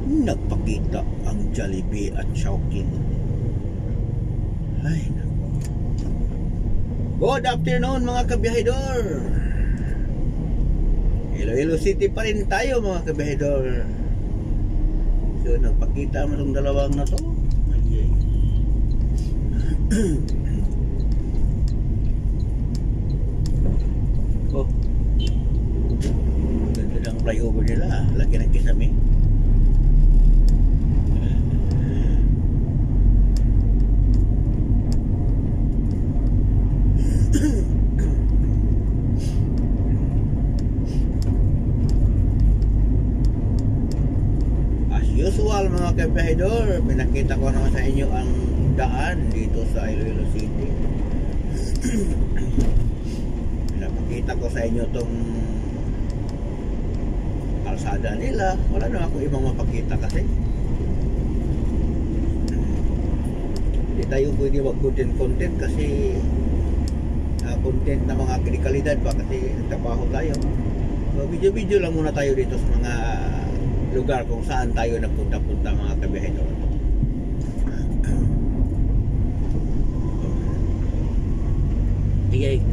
Nagpakita ang Jollibee at Chowking. Ay, nako. Good afternoon mga kabiyahedor. Iloilo City pa rin tayo mga kabiyahedor. So nagpakita mo itong dalawang na to. Ay. Oh, ganda ng flyover nila. Lagi ng kisame. As usual mga kabiyahedor, pinakita ko naman sa inyo ang daan dito sa Iloilo City. Pinapakita ko sa inyo tong kalsada nila. Wala na ako ibang mapakita kasi hindi tayo pwede mag-content kasi content na mga krikalidad pa kasi nagtrabaho tayo. So video lang muna tayo dito sa mga lugar kung saan tayo nagpunta-punta mga kabiyahedor. Iyay,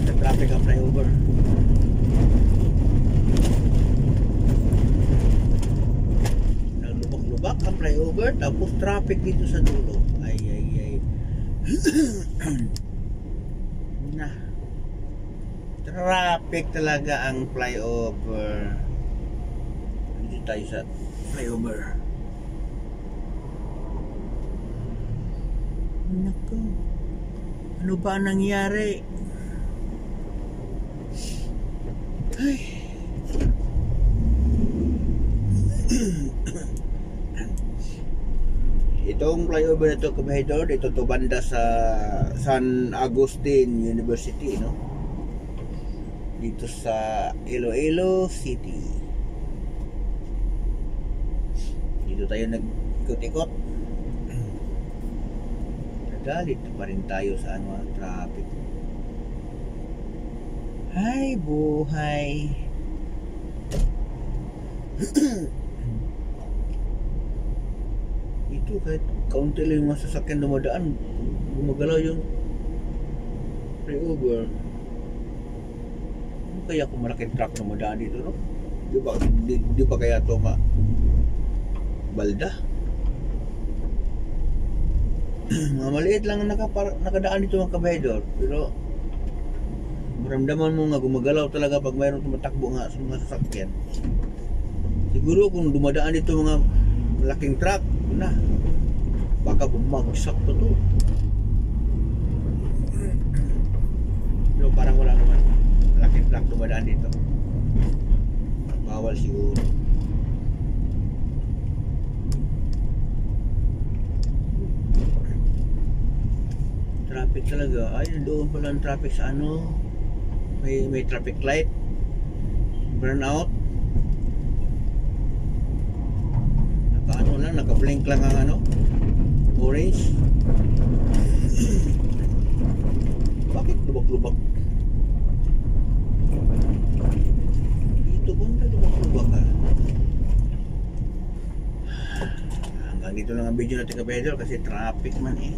sa traffic ang flyover. Naglubak-lubak ang flyover tapos traffic dito sa dulo. Ay na, traffic talaga ang flyover. Dito tayo sa flyover. Naku, ano ba nangyari? Ay. Itong flyover na ito, kabiyahedor, dito to banda sa San Agustin University, no? Dito sa Iloilo City. Dito tayo nag-ikot-ikot. Nagalit pa rin tayo sa ano, traffic. Hay buhay. Ito kahit kaunti lang yung mga sasakyan dumadaan, gumagalaw yung flyover. Ano kaya kung malaking truck dumadaan dito, no? Di ba kaya ito balda? Mga maliit lang nakadaan dito mga kabiyahedor, pero maramdaman mo nga gumagalaw talaga pag mayroong tumatakbo nga sa mga sasakyan. Siguro kung dumadaan dito mga malaking truck na baka bumagsak pa to. Pero parang wala naman malaking truck dumadaan dito. Bawal siguro. Traffic talaga. Ay, doon pala ang traffic sa ano. May traffic light. Burn out. Naka-ano lang, naka-blink lang ang ano. Orange. Bakit lubak-lubak? Dito banda lubak-lubak ka. Hanggang dito lang ang video natin kabiyahedor kasi traffic man eh.